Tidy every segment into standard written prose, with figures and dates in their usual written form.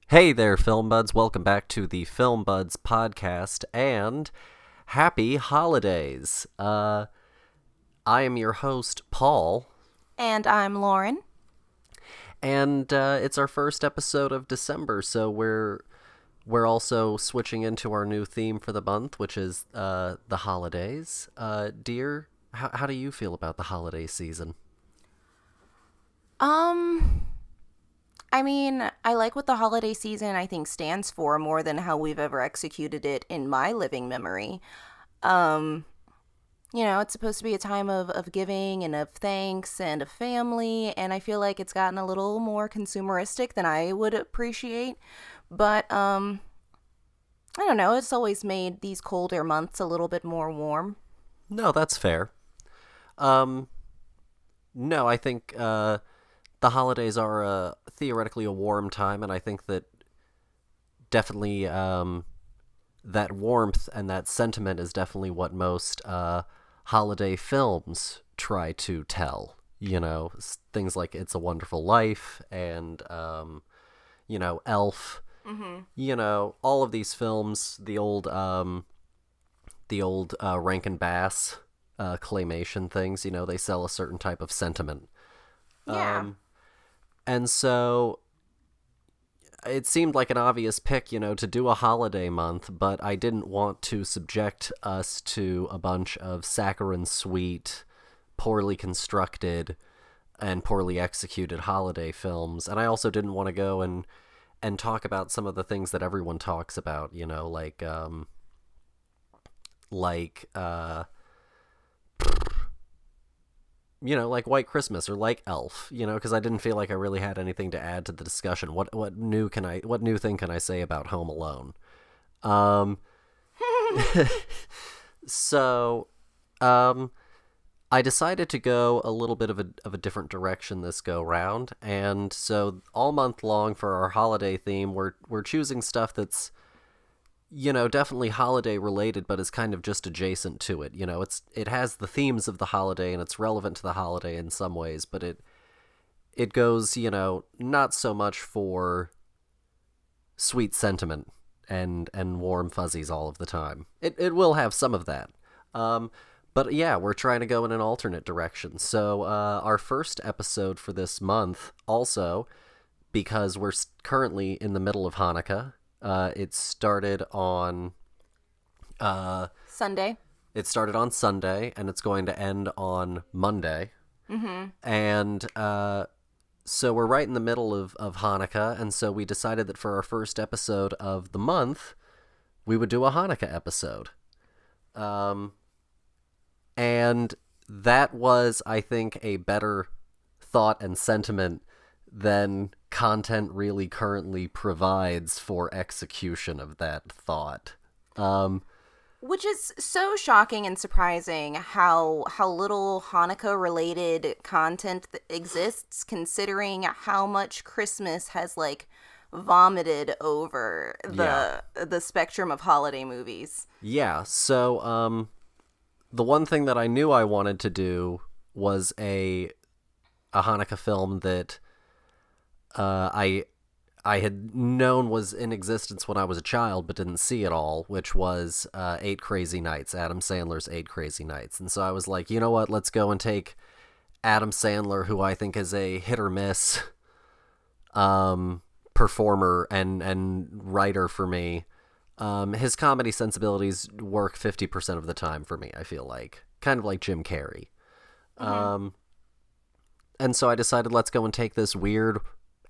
Hey there, Film Buds. Welcome back to the Film Buds podcast and happy holidays. I am your host, Paul, And I'm Lauren. and it's our first episode of December, so we're also switching into our new theme for the month, which is the holidays. Dear, how do you feel about the holiday season? Um, I like what the holiday season I think stands for more than how we've ever executed it in my living memory. Um, it's supposed to be a time of giving and of thanks and of family, and I feel like it's gotten a little more consumeristic than I would appreciate. But I don't know, it's always made these colder months a little bit more warm. No, that's fair. Um, no, I think the holidays are theoretically a warm time, and I think that definitely that warmth and that sentiment is definitely what most holiday films try to tell. Things like It's a Wonderful Life and, Elf. Mm-hmm. All of these films, the old Rankin Bass claymation things, they sell a certain type of sentiment. Yeah. Um, and so it seemed like an obvious pick, to do a holiday month, but I didn't want to subject us to a bunch of saccharine sweet, poorly constructed, and poorly executed holiday films. And I also didn't want to go and talk about some of the things that everyone talks about, like like White Christmas or like Elf, because I didn't feel like I really had anything to add to the discussion. What new thing can I say about Home Alone? Um, so, um, I decided to go a little bit of a different direction this go round, and so all month long for our holiday theme, we're choosing stuff that's definitely holiday related, but is kind of just adjacent to it. It has the themes of the holiday and it's relevant to the holiday in some ways, but it goes, not so much for sweet sentiment and warm fuzzies all of the time. It will have some of that. Um, but yeah, we're trying to go in an alternate direction. So our first episode for this month, also because we're currently in the middle of Hanukkah. It started on uh, Sunday. it started on Sunday and it's going to end on Monday. Mm-hmm. And so we're right in the middle of Hanukkah, and so we decided that for our first episode of the month, we would do a Hanukkah episode. Um, and that was, I think, a better thought and sentiment than content really currently provides for execution of that thought. Um, Which is so shocking and surprising how little Hanukkah related content exists, considering how much Christmas has like vomited over yeah. the spectrum of holiday movies. Yeah, so the one thing that I knew I wanted to do was a Hanukkah film that I had known was in existence when I was a child, but didn't see at all, which was Eight Crazy Nights, Adam Sandler's Eight Crazy Nights. And so I was like, you know what, let's go and take Adam Sandler, who I think is a hit or miss performer and writer for me. His comedy sensibilities work 50% of the time for me, I feel like. Kind of like Jim Carrey. Mm-hmm. Um, and so I decided let's go and take this weird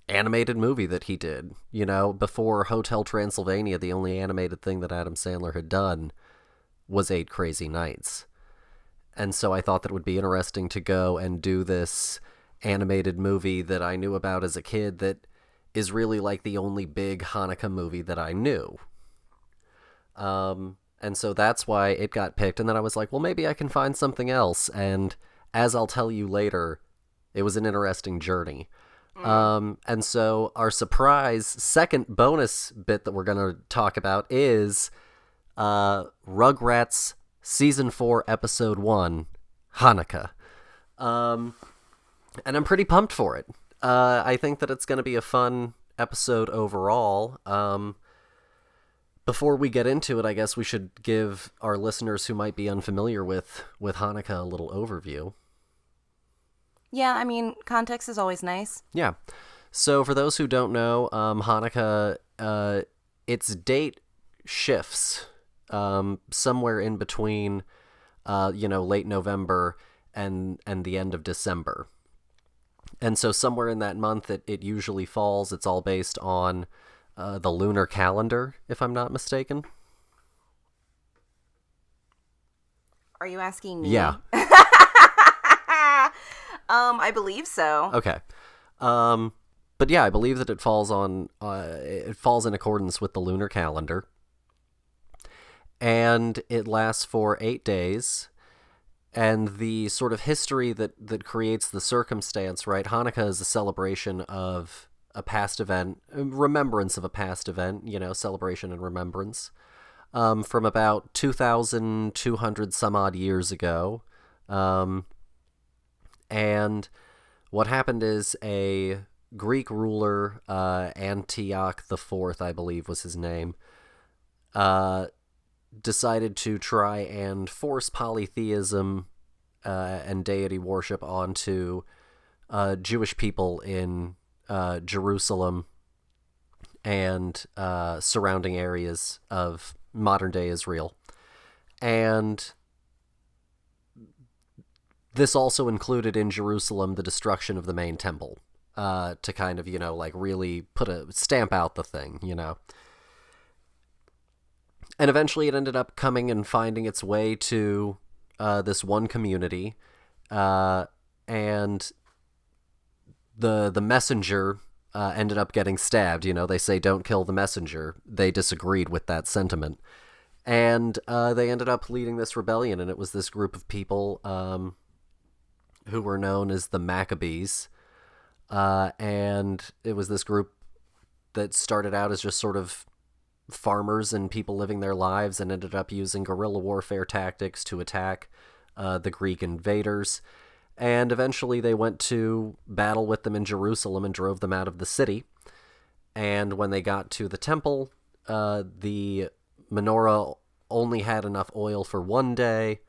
animated movie that he did. Before Hotel Transylvania, the only animated thing that Adam Sandler had done was Eight Crazy Nights. And so I thought that it would be interesting to go and do this animated movie that I knew about as a kid that is really like the only big Hanukkah movie that I knew. And so that's why it got picked. And then I was like, well, maybe I can find something else. And as I'll tell you later, it was an interesting journey. Mm. And so our surprise second bonus bit that we're going to talk about is Rugrats Season 4, Episode 1, Hanukkah. Um, and I'm pretty pumped for it. I think that it's going to be a fun episode overall. Before we get into it, I guess we should give our listeners who might be unfamiliar with Hanukkah a little overview. Yeah, I mean, context is always nice. Yeah. So for those who don't know, Hanukkah, its date shifts somewhere in between, late November and the end of December. And so somewhere in that month, it usually falls. It's all based on the lunar calendar, if I'm not mistaken. Are you asking me? Yeah. I believe so. Okay. But yeah, I believe that it falls in accordance with the lunar calendar. And it lasts for 8 days. And the sort of history that creates the circumstance, right? Hanukkah is a celebration of a past event, remembrance of a past event, celebration and remembrance, from about 2,200 some odd years ago. And what happened is a Greek ruler, Antioch IV, I believe was his name, decided to try and force polytheism and deity worship onto Jewish people in Jerusalem and surrounding areas of modern-day Israel. And this also included in Jerusalem the destruction of the main temple to kind of, really stamp out the thing, And eventually it ended up coming and finding its way to this one community, and the messenger ended up getting stabbed. They say don't kill the messenger. They disagreed with that sentiment. And they ended up leading this rebellion, and it was this group of people who were known as the Maccabees. And it was this group that started out as just sort of farmers and people living their lives and ended up using guerrilla warfare tactics to attack the Greek invaders. And eventually they went to battle with them in Jerusalem and drove them out of the city. And when they got to the temple, the menorah only had enough oil for one day,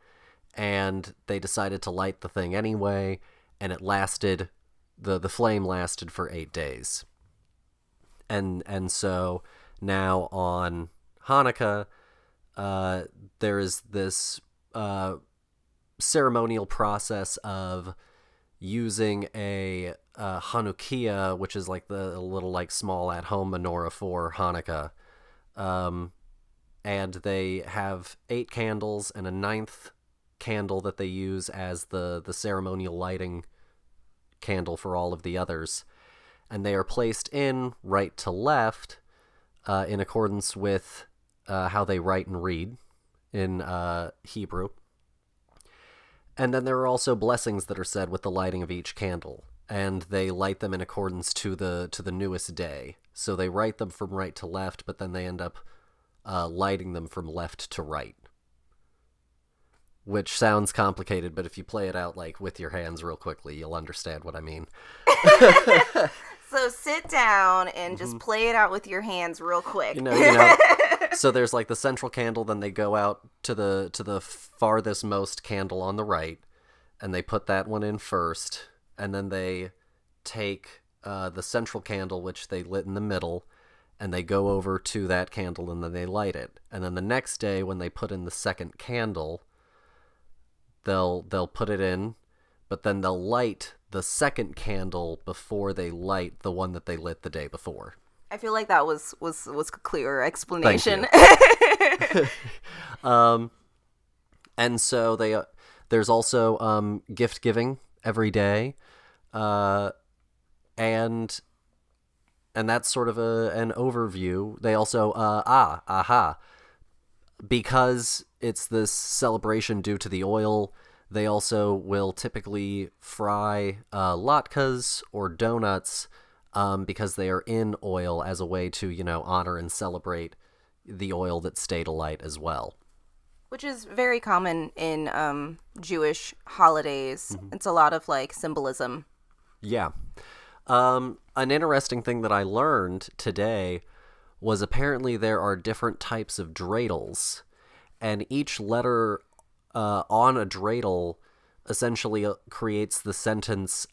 and they decided to light the thing anyway, and it lasted, the flame lasted for 8 days. And so now on Hanukkah, there is this ceremonial process of using a Hanukkah, which is like the little small at-home menorah for Hanukkah. And they have 8 candles and a 9th candle that they use as the ceremonial lighting candle for all of the others. And they are placed in right to left in accordance with how they write and read in Hebrew. And then there are also blessings that are said with the lighting of each candle, and they light them in accordance to the newest day. So they write them from right to left, but then they end up lighting them from left to right. Which sounds complicated, but if you play it out with your hands real quickly, you'll understand what I mean. So sit down and just play it out with your hands real quick. So there's the central candle, then they go out to the farthest most candle on the right, and they put that one in first, and then they take the central candle, which they lit in the middle, and they go over to that candle, and then they light it. And then the next day, when they put in the second candle, they'll put it in, but then they'll light the second candle before they light the one that they lit the day before. I feel like that was a clearer explanation. And so there's also gift giving every day, and that's sort of an overview. They also because it's this celebration due to the oil, they also will typically fry latkes or donuts because they are in oil as a way to, honor and celebrate the oil that stayed alight as well. Which is very common in Jewish holidays. Mm-hmm. It's a lot of symbolism. Yeah. An interesting thing that I learned today was apparently there are different types of dreidels, and each letter on a dreidel essentially creates the sentence,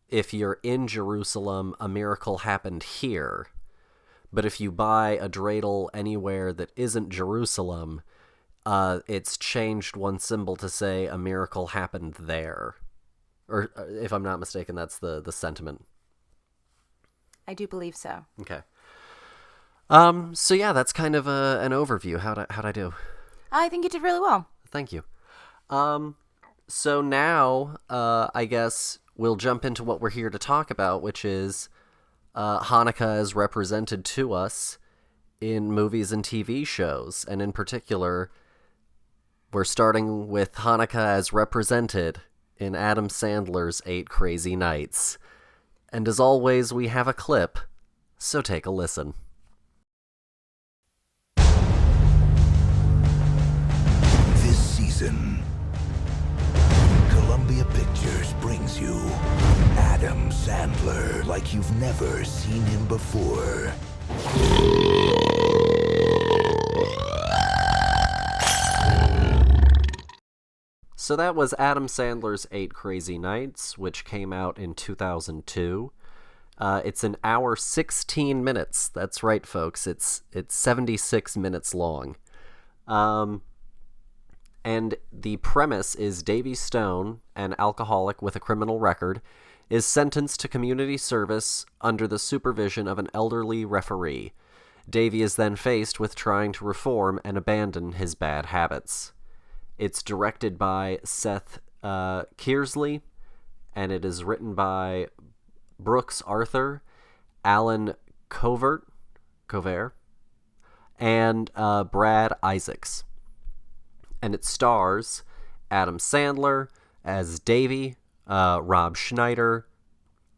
if you're in Jerusalem, a miracle happened here. But if you buy a dreidel anywhere that isn't Jerusalem, it's changed one symbol to say a miracle happened there. Or if I'm not mistaken, that's the sentiment. I do believe so. Okay. So yeah, that's kind of an overview. How'd I do? I think you did really well. Thank you. So now, I guess we'll jump into what we're here to talk about, which is Hanukkah as represented to us in movies and TV shows. And in particular, we're starting with Hanukkah as represented in Adam Sandler's 8 Crazy Nights. And as always, we have a clip, so take a listen. This season, Columbia Pictures brings you Adam Sandler like you've never seen him before. So that was Adam Sandler's 8 Crazy Nights, which came out in 2002. It's an hour 16 minutes. That's right, folks. It's 76 minutes long. And the premise is Davy Stone, an alcoholic with a criminal record, is sentenced to community service under the supervision of an elderly referee. Davy is then faced with trying to reform and abandon his bad habits. It's directed by Seth Kearsley, and it is written by Brooks Arthur, Alan Covert, and Brad Isaacs. And it stars Adam Sandler as Davy, Rob Schneider,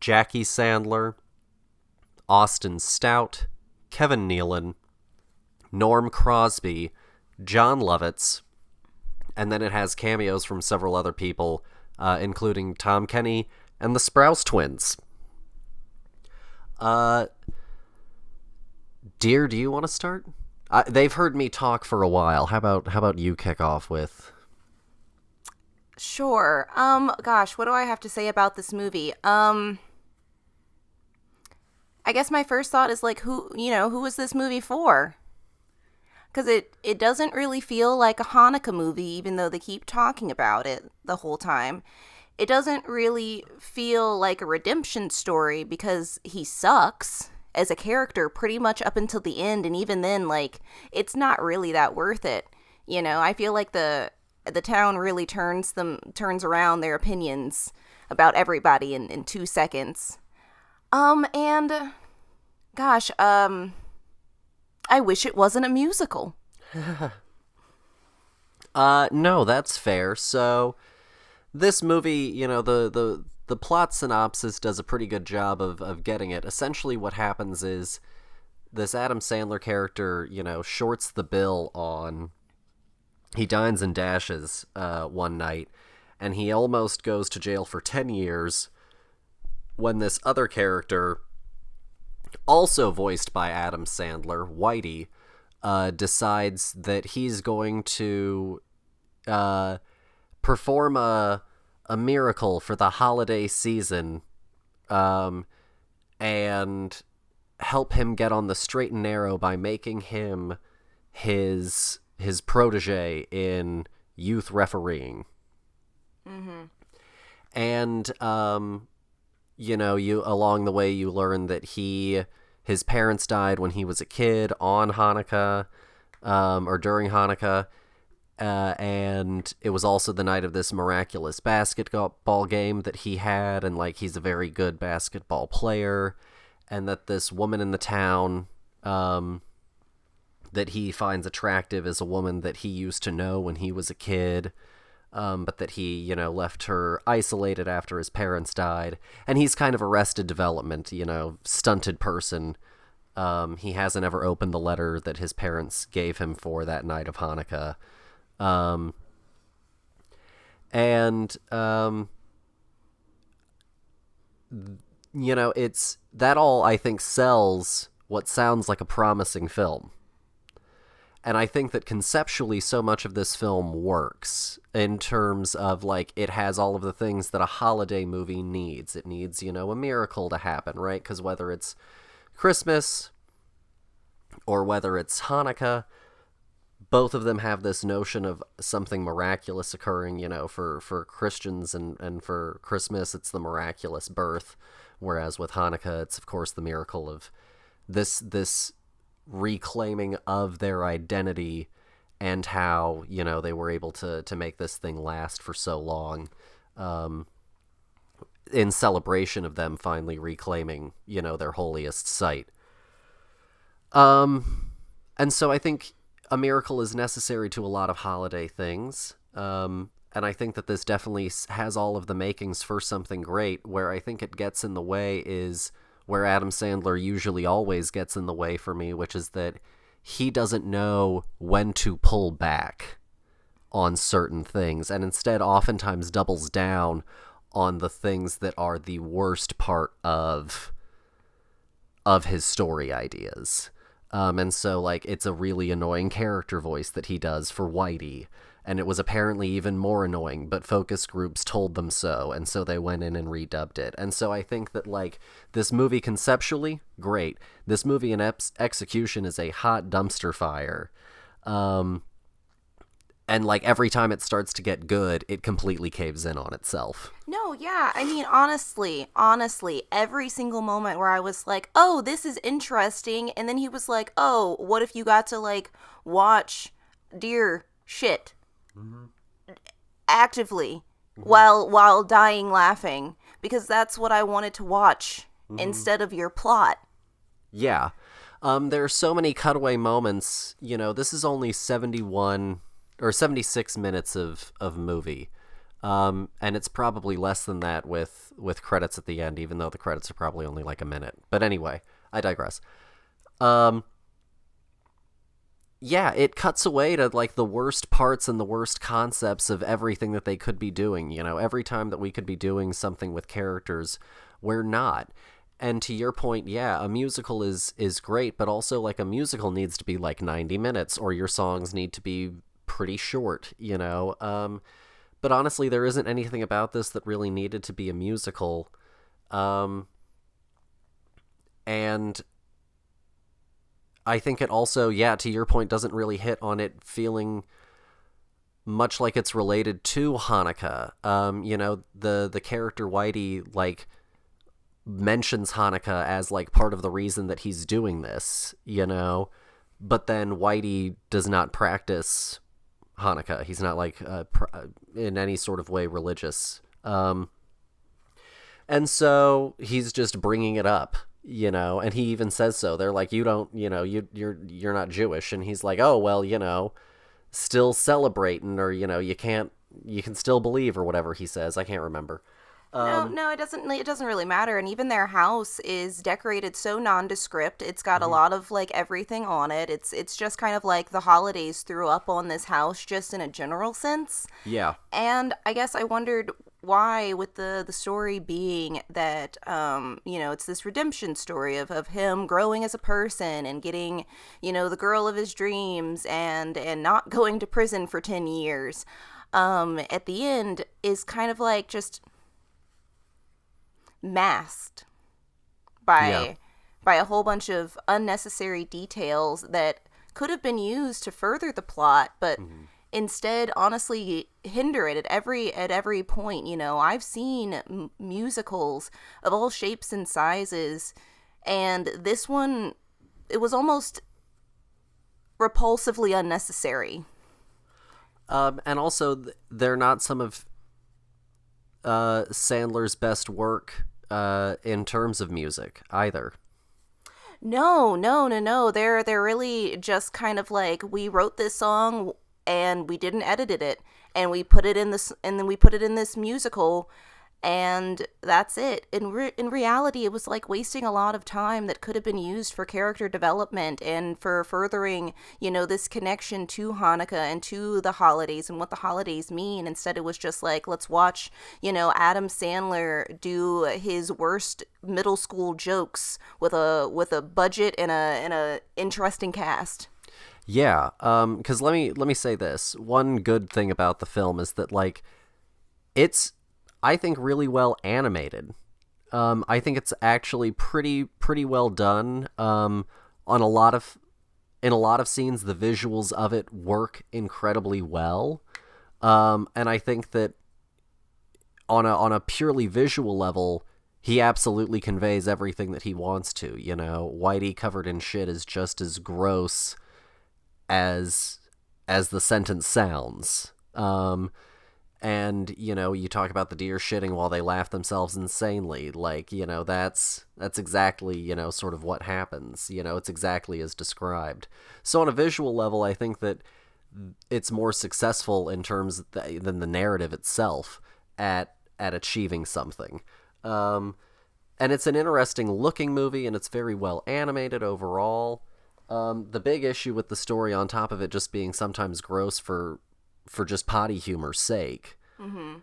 Jackie Sandler, Austin Stout, Kevin Nealon, Norm Crosby, John Lovitz, and then it has cameos from several other people, including Tom Kenny and the Sprouse twins. Dear, do you want to start? They've heard me talk for a while. How about you kick off with? Sure. Gosh, what do I have to say about this movie? I guess my first thought is like, who is this movie for? Because it doesn't really feel like a Hanukkah movie, even though they keep talking about it the whole time. It doesn't really feel like a redemption story because he sucks as a character pretty much up until the end, and even then, like, it's not really that worth it. I feel like the town really turns around their opinions about everybody in 2 seconds. And gosh, I wish it wasn't a musical. No, that's fair. So this movie, the plot synopsis does a pretty good job of getting it. Essentially what happens is this Adam Sandler character, shorts the bill on, he dines and dashes one night, and he almost goes to jail for 10 years when this other character, also voiced by Adam Sandler, Whitey, decides that he's going to perform a miracle for the holiday season, and help him get on the straight and narrow by making him his protege in youth refereeing. Mm-hmm. And you along the way you learn that his parents died when he was a kid on Hanukkah, or during Hanukkah, and it was also the night of this miraculous basketball game that he had, and like he's a very good basketball player, and that this woman in the town that he finds attractive is a woman that he used to know when he was a kid. But that he, left her isolated after his parents died. And he's kind of Arrested Development, stunted person. He hasn't ever opened the letter that his parents gave him for that night of Hanukkah. it's that all I think sells what sounds like a promising film. And I think that conceptually so much of this film works in terms of, like, it has all of the things that a holiday movie needs. It needs, a miracle to happen, right? Because whether it's Christmas or whether it's Hanukkah, both of them have this notion of something miraculous occurring, for Christians and for Christmas, it's the miraculous birth. Whereas with Hanukkah, it's, of course, the miracle of this reclaiming of their identity and how, they were able to make this thing last for so long, in celebration of them finally reclaiming, their holiest site. And so I think a miracle is necessary to a lot of holiday things. And I think that this definitely has all of the makings for something great. Where I think it gets in the way is where Adam Sandler usually always gets in the way for me, which is that he doesn't know when to pull back on certain things, and instead oftentimes doubles down on the things that are the worst part of his story ideas. And so, like, it's a really annoying character voice that he does for Whitey, and it was apparently even more annoying, but focus groups told them so, and so they went in and redubbed it. And so I think that, like, this movie conceptually, great. This movie in execution is a hot dumpster fire. And, like, every time it starts to get good, it completely caves in on itself. No, yeah. I mean, honestly, every single moment where I was like, oh, this is interesting. And then he was like, oh, what if you got to, like, watch deer shit actively while dying laughing? Because that's what I wanted to watch instead of your plot. Yeah. There are so many cutaway moments. This is only 71 or 76 minutes of movie. And it's probably less than that with credits at the end, even though the credits are probably only like a minute. But anyway, I digress. Yeah, it cuts away to, like, the worst parts and the worst concepts of everything that they could be doing. Every time that we could be doing something with characters, we're not. And to your point, yeah, a musical is great, but also, like, a musical needs to be like 90 minutes, or your songs need to be pretty short, But honestly, there isn't anything about this that really needed to be a musical. And I think it also, yeah, to your point, doesn't really hit on it feeling much like it's related to Hanukkah. The character Whitey, like, mentions Hanukkah as, like, part of the reason that he's doing this, but then Whitey does not practice Hanukkah. He's not, like, in any sort of way religious. And so he's just bringing it up, and he even says so. They're like, you don't, you're not Jewish. And he's like, oh, well, still celebrating, or, you can still believe, or whatever he says. I can't remember. No, it doesn't really matter. And even their house is decorated so nondescript. It's got a lot of, like, everything on it. It's just kind of like the holidays threw up on this house, just in a general sense. Yeah. And I guess I wondered why, with the story being that, it's this redemption story of him growing as a person and getting, the girl of his dreams and not going to prison for 10 years, at the end is kind of like just masked by a whole bunch of unnecessary details that could have been used to further the plot, but instead honestly hinder it at every point. I've seen musicals of all shapes and sizes, and this one, it was almost repulsively unnecessary. And also, they're not some of Sandler's best work in terms of music either. No. They're really just kind of like, we wrote this song and we didn't edit it, and we put it in this, and then we put it in this musical, And that's it. In reality, it was like wasting a lot of time that could have been used for character development and for furthering, this connection to Hanukkah and to the holidays and what the holidays mean. Instead, it was just like, let's watch, Adam Sandler do his worst middle school jokes with a budget and a interesting cast. Yeah, because let me say this. One good thing about the film is that, like, it's, I think, really well animated. I think it's actually pretty well done. In a lot of scenes, the visuals of it work incredibly well. And I think that on a purely visual level, he absolutely conveys everything that he wants to. Whitey covered in shit is just as gross as the sentence sounds. And, you talk about the deer shitting while they laugh themselves insanely. Like, that's exactly, sort of what happens. It's exactly as described. So on a visual level, I think that it's more successful in terms than the narrative itself at achieving something. And it's an interesting looking movie, and it's very well animated overall. The big issue with the story, on top of it just being sometimes gross for just potty humor's sake. Mm-hmm.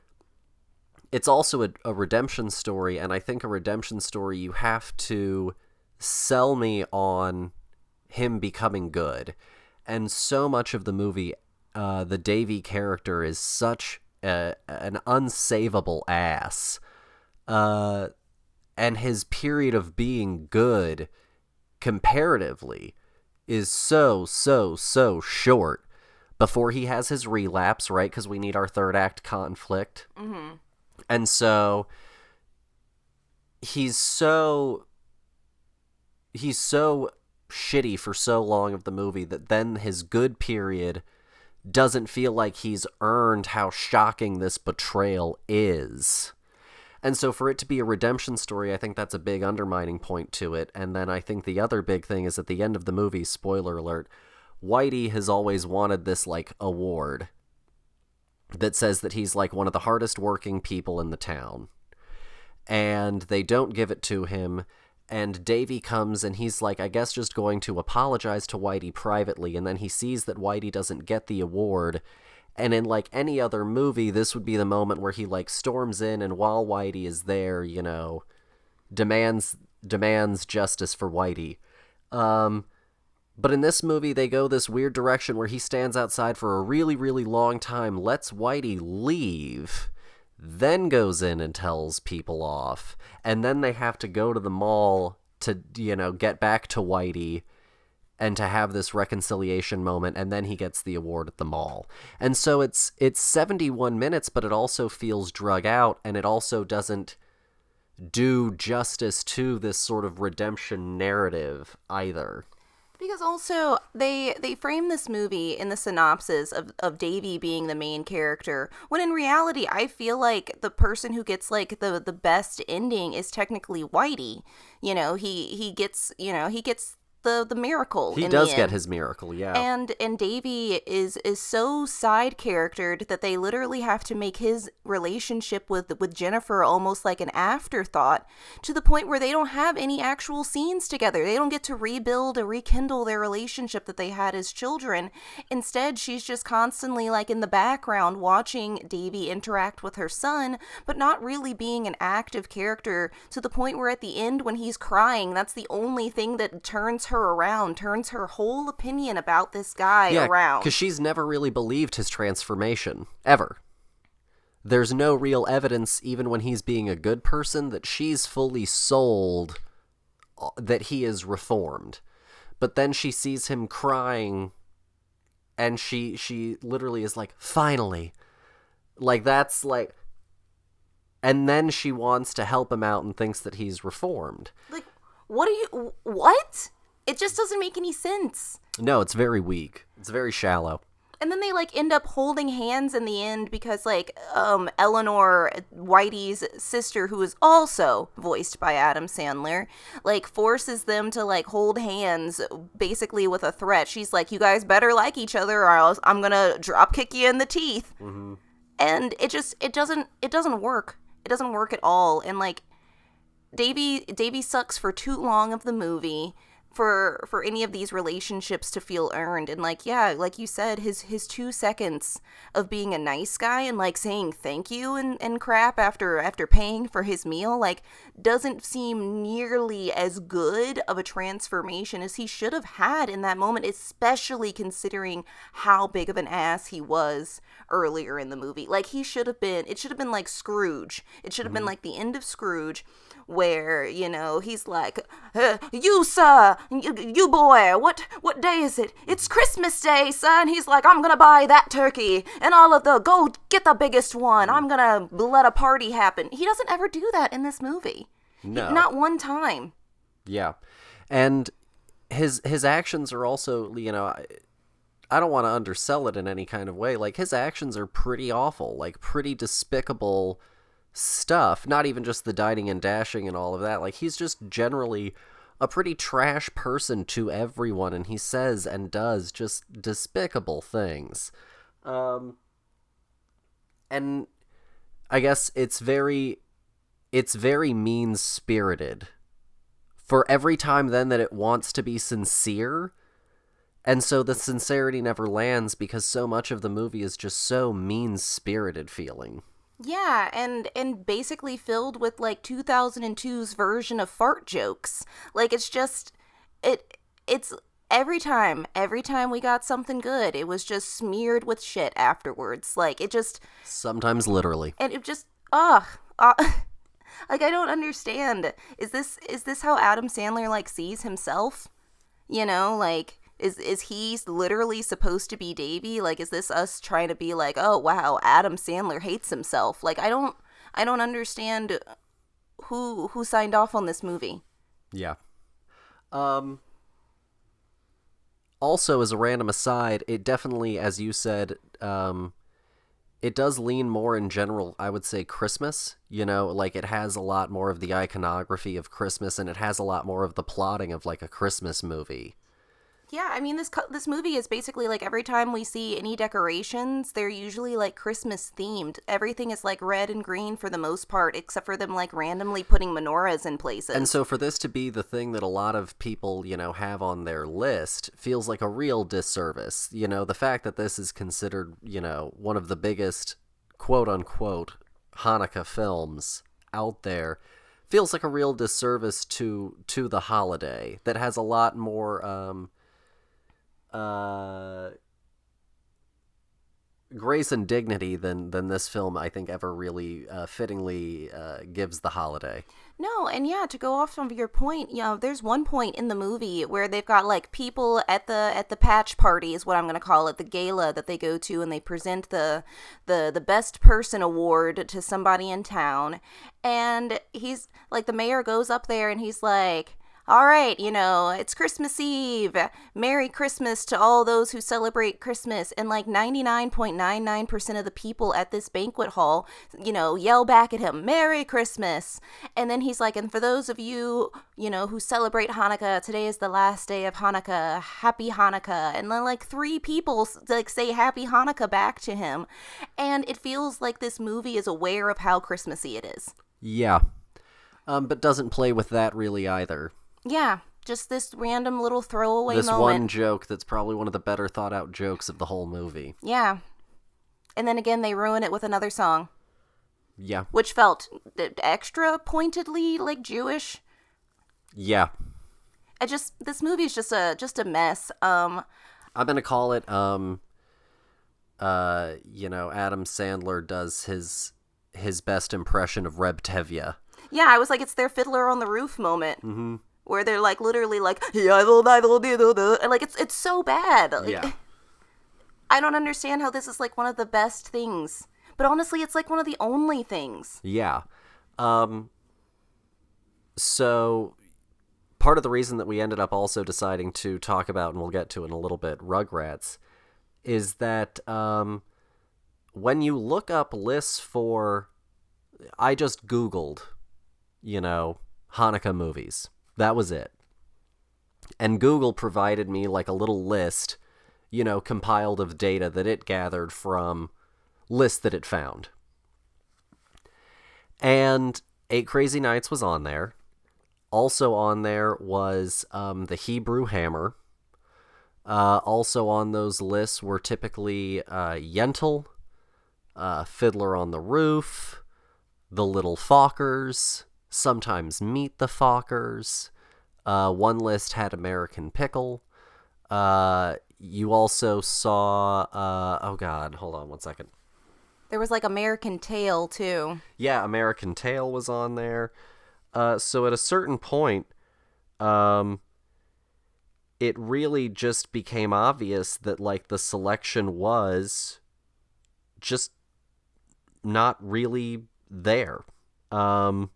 It's also a redemption story, and I think a redemption story, you have to sell me on him becoming good. And so much of the movie, the Davy character is such an unsavable ass. And his period of being good, comparatively, is so short before he has his relapse, right? Because we need our third act conflict. Mm-hmm. And so he's so shitty for so long of the movie that then his good period doesn't feel like he's earned how shocking this betrayal is. And so for it to be a redemption story, I think that's a big undermining point to it. And then I think the other big thing is at the end of the movie, spoiler alert, Whitey has always wanted this, like, award that says that he's, like, one of the hardest working people in the town. And they don't give it to him, and Davy comes and he's, like, I guess just going to apologize to Whitey privately, and then he sees that Whitey doesn't get the award, and in, like, any other movie, this would be the moment where he, like, storms in, and while Whitey is there, demands justice for Whitey. But in this movie, they go this weird direction where he stands outside for a really, really long time, lets Whitey leave, then goes in and tells people off, and then they have to go to the mall to, get back to Whitey and to have this reconciliation moment, and then he gets the award at the mall. And so it's 71 minutes, but it also feels drug out, and it also doesn't do justice to this sort of redemption narrative either. Because also, they frame this movie in the synopsis of Davy being the main character, when in reality, I feel like the person who gets, like, the best ending is technically Whitey. He gets the miracle. He does get his miracle, yeah. And Davy is so side charactered that they literally have to make his relationship with Jennifer almost like an afterthought, to the point where they don't have any actual scenes together. They don't get to rebuild or rekindle their relationship that they had as children. Instead, she's just constantly, like, in the background watching Davy interact with her son, but not really being an active character, to the point where at the end, when he's crying, that's the only thing that turns her around, turns her whole opinion about this guy around. Because she's never really believed his transformation, ever. There's no real evidence, even when he's being a good person, that she's fully sold that he is reformed. But then she sees him crying, and she literally is like, finally. Like, that's like... And then she wants to help him out and thinks that he's reformed. Like, what? It just doesn't make any sense. No, it's very weak. It's very shallow. And then they, like, end up holding hands in the end because, like, Eleanor, Whitey's sister, who is also voiced by Adam Sandler, like, forces them to, like, hold hands basically with a threat. She's like, you guys better like each other or else I'm gonna drop kick you in the teeth. Mm-hmm. And it doesn't work. It doesn't work at all. And like Davy sucks for too long of the movie for any of these relationships to feel earned. And like, yeah, like you said, his 2 seconds of being a nice guy and like saying thank you and crap after paying for his meal, like, doesn't seem nearly as good of a transformation as he should have had in that moment, especially considering how big of an ass he was earlier in the movie. Like, it should have been like Scrooge. It should have been like the end of Scrooge, where, you know, he's like, you, sir, you boy, what day is it? It's Christmas Day, sir. And he's like, I'm gonna buy that turkey and all of go get the biggest one. I'm gonna let a party happen. He doesn't ever do that in this movie. No. Not one time. Yeah. And his actions are also, you know, I don't want to undersell it in any kind of way. Like, his actions are pretty awful, like pretty despicable stuff. Not even just the dining and dashing and all of that. Like, he's just generally a pretty trash person to everyone, and he says and does just despicable things. And I guess it's very mean-spirited. For every time then that it wants to be sincere, and so the sincerity never lands because so much of the movie is just so mean-spirited feeling. Yeah, and basically filled with like 2002's version of fart jokes. Like, it's just it's every time we got something good, it was just smeared with shit afterwards. Like, it just sometimes literally. And it just like, I don't understand. Is this how Adam Sandler like sees himself? You know, like, Is he literally supposed to be Davy? Like, is this us trying to be like, oh wow, Adam Sandler hates himself? Like, I don't understand who signed off on this movie. Yeah. Also, as a random aside, it definitely, as you said, it does lean more in general, I would say, Christmas. You know, like, it has a lot more of the iconography of Christmas, and it has a lot more of the plotting of like a Christmas movie. Yeah, I mean, this movie is basically like every time we see any decorations, they're usually like Christmas themed. Everything is like red and green for the most part, except for them like randomly putting menorahs in places. And so for this to be the thing that a lot of people, you know, have on their list feels like a real disservice. You know, the fact that this is considered, you know, one of the biggest quote unquote Hanukkah films out there feels like a real disservice to the holiday that has a lot more grace and dignity than this film, I think, ever really fittingly gives the holiday. No, and yeah, to go off of your point, you know, there's one point in the movie where they've got like people at the patch party is what I'm gonna call it, the gala that they go to, and they present the best person award to somebody in town, and he's like, the mayor goes up there and he's like, all right, you know, it's Christmas Eve. Merry Christmas to all those who celebrate Christmas. And like 99.99% of the people at this banquet hall, you know, yell back at him, Merry Christmas. And then he's like, and for those of you, you know, who celebrate Hanukkah, today is the last day of Hanukkah. Happy Hanukkah. And then like 3 people like say Happy Hanukkah back to him. And it feels like this movie is aware of how Christmassy it is. Yeah. But doesn't play with that really either. Yeah, just this random little throwaway this moment. This one joke that's probably one of the better thought out jokes of the whole movie. Yeah. And then again, they ruin it with another song. Yeah. Which felt extra pointedly like Jewish. Yeah. This movie is just a mess. I'm gonna call it, you know, Adam Sandler does his best impression of Reb Tevye. Yeah, I was like, it's their Fiddler on the Roof moment. Mm-hmm. Where they're like literally like, and like it's so bad. Like, yeah. I don't understand how this is like one of the best things. But honestly, it's like one of the only things. Yeah. So part of the reason that we ended up also deciding to talk about, and we'll get to in a little bit, Rugrats, is that when you look up lists for, I just Googled, you know, Hanukkah movies. That was it. And Google provided me like a little list, you know, compiled of data that it gathered from lists that it found. And Eight Crazy Nights was on there. Also on there was the Hebrew Hammer. Also on those lists were typically Yentl, Fiddler on the Roof, The Little Fockers, sometimes Meet the Fockers. One list had American Pickle. You also saw, oh God, hold on one second. There was like American Tail too. Yeah, American Tail was on there. So at a certain point, it really just became obvious that, like, the selection was just not really there. Full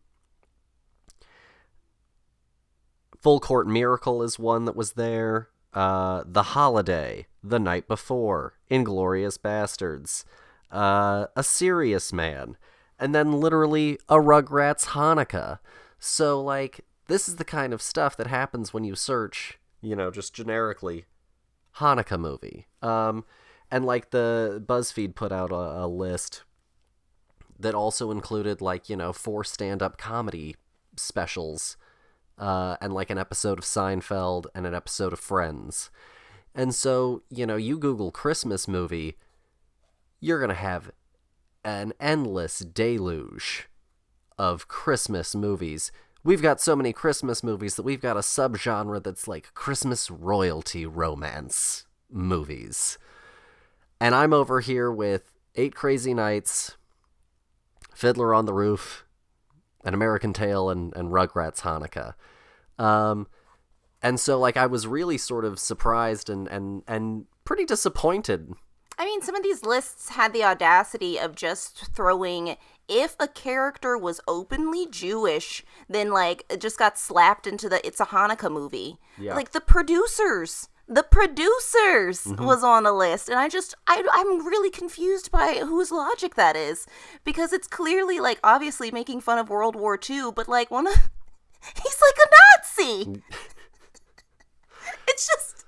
Court Miracle is one that was there. The Holiday, The Night Before, Inglourious Bastards, A Serious Man, and then literally a Rugrats Hanukkah. So, like, this is the kind of stuff that happens when you search, just generically, Hanukkah movie. And, like, the BuzzFeed put out a list that also included, like, 4 stand-up comedy specials, and, like, an episode of Seinfeld and an episode of Friends. And so, you Google Christmas movie, you're going to have an endless deluge of Christmas movies. We've got so many Christmas movies that we've got a subgenre that's like Christmas royalty romance movies. And I'm over here with Eight Crazy Nights, Fiddler on the Roof, An American Tail, and Rugrats Hanukkah. And so, like, I was really sort of surprised and pretty disappointed. I mean, some of these lists had the audacity of just throwing, if a character was openly Jewish, then, like, it just got slapped into It's a Hanukkah movie. Yeah. Like, the producers was on the list. And I'm really confused by whose logic that is. Because it's clearly, like, obviously making fun of World War II, but, like, he's like a Nazi! It's just,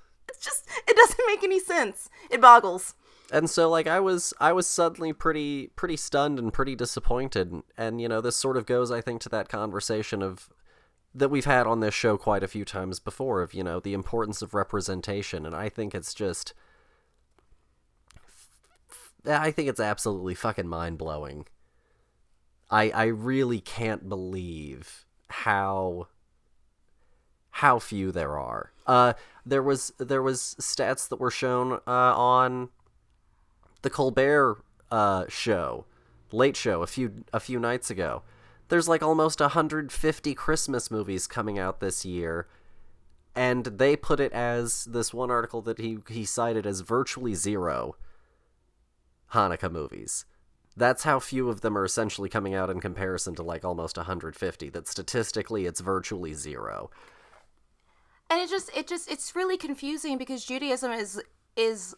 it doesn't make any sense. It boggles. And so, like, I was suddenly pretty stunned and pretty disappointed. And, this sort of goes, I think, to that conversation that we've had on this show quite a few times before of, the importance of representation. And I think it's absolutely fucking mind-blowing. I really can't believe how few there are. There was stats that were shown on the Colbert show, Late Show, a few nights ago. There's like almost 150 Christmas movies coming out this year, and they put it as this one article that he cited as virtually zero Hanukkah movies. That's how few of them are essentially coming out in comparison to like almost 150. That statistically it's virtually zero. And it's really confusing because Judaism is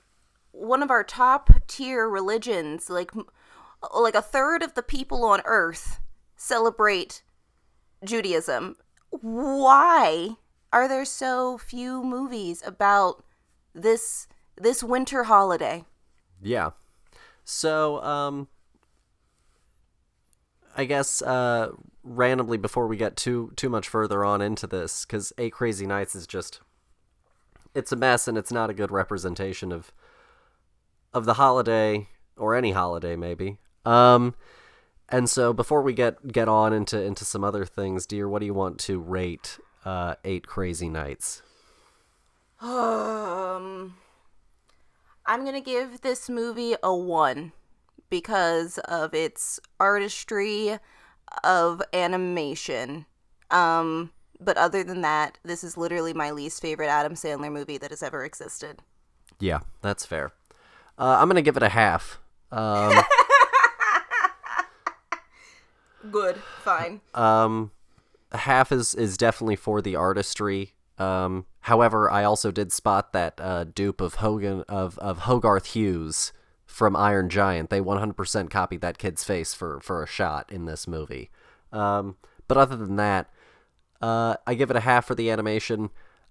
one of our top tier religions. Like a third of the people on earth celebrate Judaism. Why are there so few movies about this winter holiday? Yeah. So, I guess, randomly before we get too much further on into this, because Eight Crazy Nights is it's a mess and it's not a good representation of the holiday, or any holiday maybe. And so before we get on into some other things, dear, what do you want to rate Eight Crazy Nights? I'm gonna give this movie a 1 because of its artistry of animation. But other than that, this is literally my least favorite Adam Sandler movie that has ever existed. Yeah, that's fair. I'm gonna give it a half. Good, fine. Half is definitely for the artistry. However, I also did spot that dupe of Hogarth Hughes from Iron Giant. They 100% copied that kid's face for a shot in this movie. But other than that, I give it a half for the animation.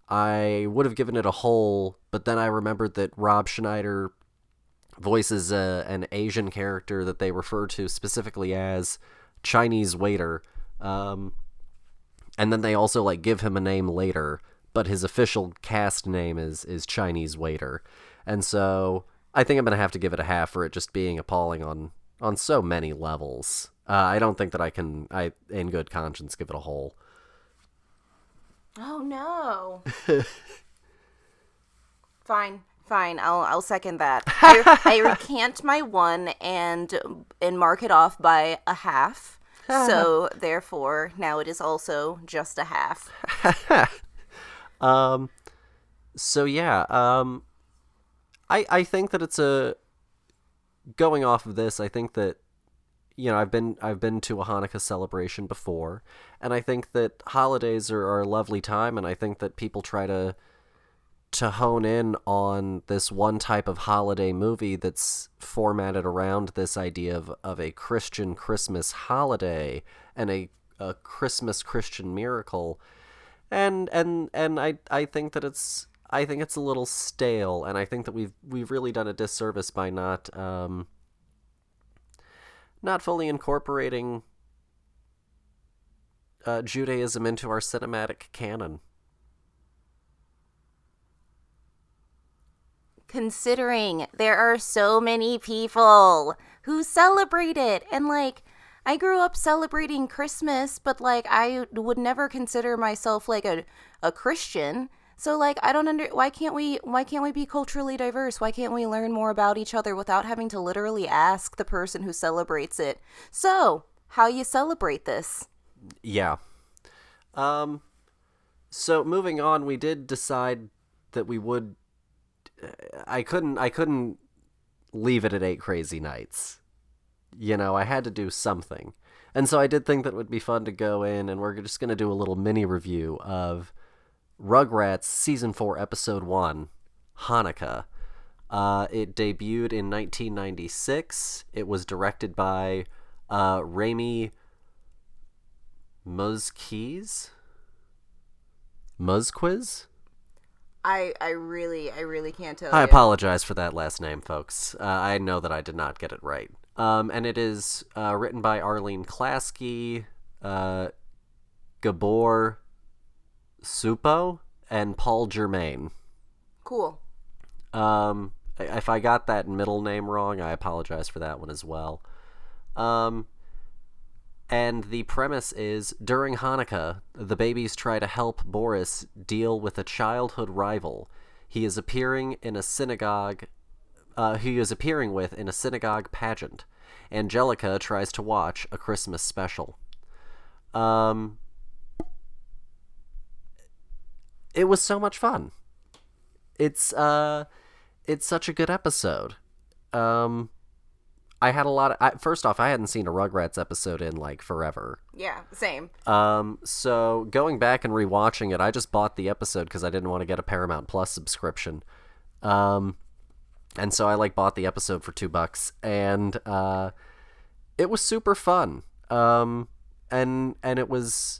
I would have given it a whole, but then I remembered that Rob Schneider voices an Asian character that they refer to specifically as Chinese waiter. And then they also like give him a name later, but his official cast name is Chinese waiter. And so I think I'm going to have to give it a half for it just being appalling on so many levels. I don't think that I can, in good conscience, give it a whole. Oh no. Fine. I'll second that. I recant my 1 and mark it off by a half. So therefore, now it is also just a half. So yeah, I think that it's going off of this, I think that, I've been to a Hanukkah celebration before, and I think that holidays are a lovely time, and I think that people try to hone in on this one type of holiday movie that's formatted around this idea of a Christian Christmas holiday and a Christmas Christian miracle. And I think that it's a little stale, and I think that we've really done a disservice by not fully incorporating Judaism into our cinematic canon. Considering there are so many people who celebrate it, and like, I grew up celebrating Christmas, but like, I would never consider myself like a Christian. So like, I don't why can't we be culturally diverse? Why can't we learn more about each other without having to literally ask the person who celebrates it, so how you celebrate this? Yeah. So moving on, we did decide that we would. I couldn't leave it at 8 Crazy Nights. I had to do something. And so I did think that it would be fun to go in, and we're just going to do a little mini review of Rugrats Season 4, Episode 1, Hanukkah. It debuted in 1996. It was directed by Rami Muzquiz? I really can't tell I you. apologize for that last name, folks. I know that I did not get it right. And it is written by Arlene Klasky, Gabor Supo, and Paul Germain. Cool. If I got that middle name wrong, I apologize for that one as well. And the premise is, during Hanukkah, the babies try to help Boris deal with a childhood rival he is appearing with in a synagogue pageant. Angelica tries to watch a Christmas special. It was so much fun. It's such a good episode. I had a lot of... first off, I hadn't seen a Rugrats episode in, like, forever. Yeah, same. So going back and rewatching it, I just bought the episode because I didn't want to get a Paramount Plus subscription. And so I, like, bought the episode for $2, and it was super fun. And it was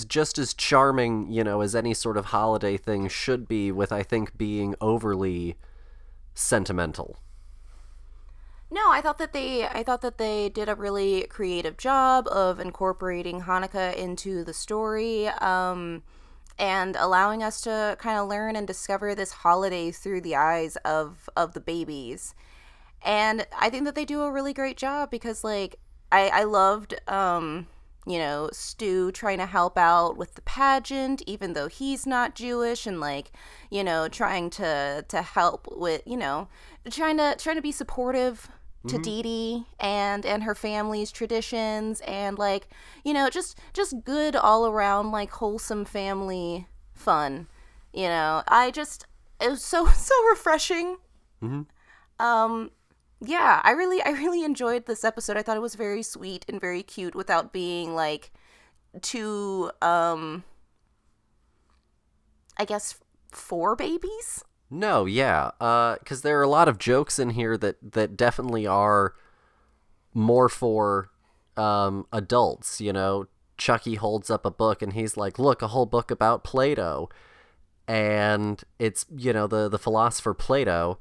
just as charming, as any sort of holiday thing should be, with, I think, being overly sentimental. No, I thought that they did a really creative job of incorporating Hanukkah into the story, and allowing us to kind of learn and discover this holiday through the eyes of the babies. And I think that they do a really great job because, like, I loved Stu trying to help out with the pageant, even though he's not Jewish, and like, trying to help with, trying to be supportive to Dee Dee and her family's traditions, and like, just good all around, like, wholesome family fun. It was so refreshing. Yeah, I really enjoyed this episode. I thought it was very sweet and very cute without being, like, too, I guess, for babies? No, yeah, because there are a lot of jokes in here that definitely are more for adults, Chucky holds up a book and he's like, look, a whole book about Plato. And it's, the philosopher Plato.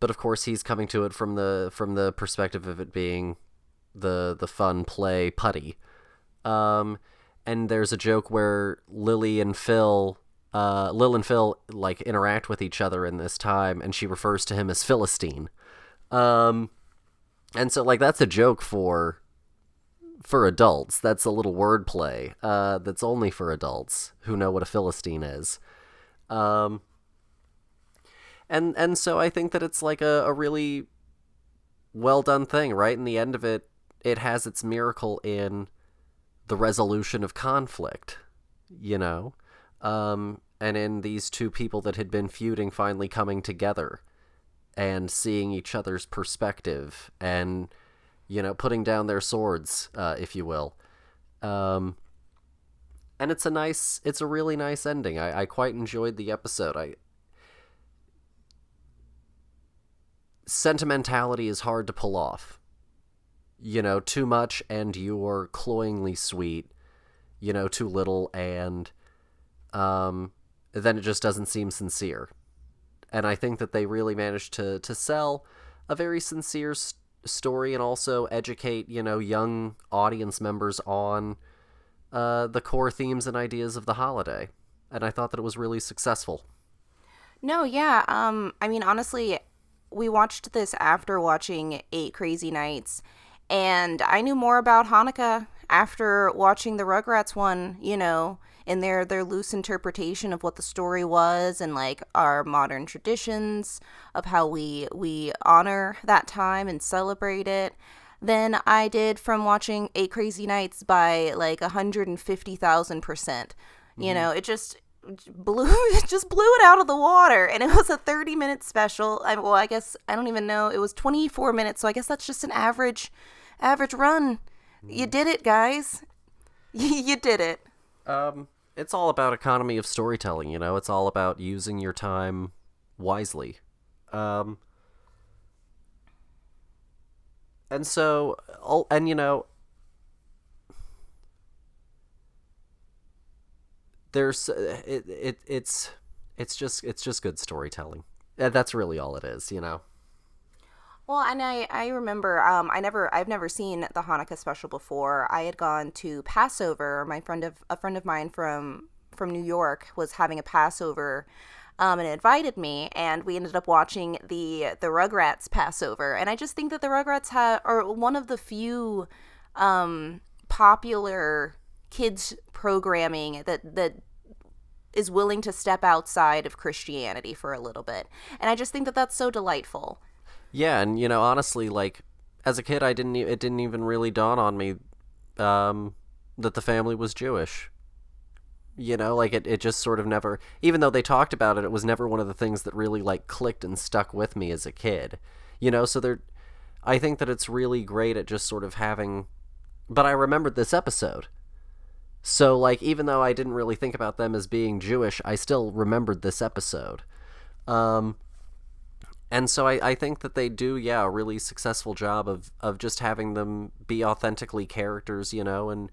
But of course, he's coming to it from the perspective of it being, the fun play Putty. And there's a joke where Lil and Phil like interact with each other in this time, and she refers to him as Philistine. And so like that's a joke for adults. That's a little wordplay that's only for adults who know what a Philistine is. And so I think that it's like a really well done thing, right? And the end of it has its miracle in the resolution of conflict, you know? And in these two people that had been feuding finally coming together and seeing each other's perspective and, you know, putting down their swords, if you will. And it's a really nice ending. I quite enjoyed the episode. Sentimentality is hard to pull off. You know, too much and you're cloyingly sweet. You know, too little and then it just doesn't seem sincere. And I think that they really managed to sell a very sincere story and also educate, you know, young audience members on the core themes and ideas of the holiday. And I thought that it was really successful. No, yeah. I mean, honestly, we watched this after watching 8 Crazy Nights, and I knew more about Hanukkah after watching the Rugrats one, you know, in their loose interpretation of what the story was and like our modern traditions of how we honor that time and celebrate it, than I did from watching 8 Crazy Nights by like 150,000%. You know, it just blew it out of the water, and it was a 30-minute special. I guess I don't even know, it was 24 minutes, so I guess that's just an average run. You did it, guys. You did it. It's all about economy of storytelling, you know. It's all about using your time wisely. And so, and you know, there's it's just good storytelling. That's really all it is, you know. Well, and I remember I've never seen the Hanukkah special before. I had gone to Passover. A friend of mine from New York was having a Passover, and invited me, and we ended up watching the Rugrats Passover. And I just think that the Rugrats are one of the few popular kids programming that is willing to step outside of Christianity for a little bit. And I just think that that's so delightful. Yeah, and you know, honestly, like as a kid, it didn't even really dawn on me that the family was Jewish. You know, like it just sort of never, even though they talked about it, it was never one of the things that really like clicked and stuck with me as a kid. You know, so I think that it's really great at just sort of having, but I remembered this episode. So like, even though I didn't really think about them as being Jewish, I still remembered this episode. And so I think that they do, a really successful job of just having them be authentically characters, you know, and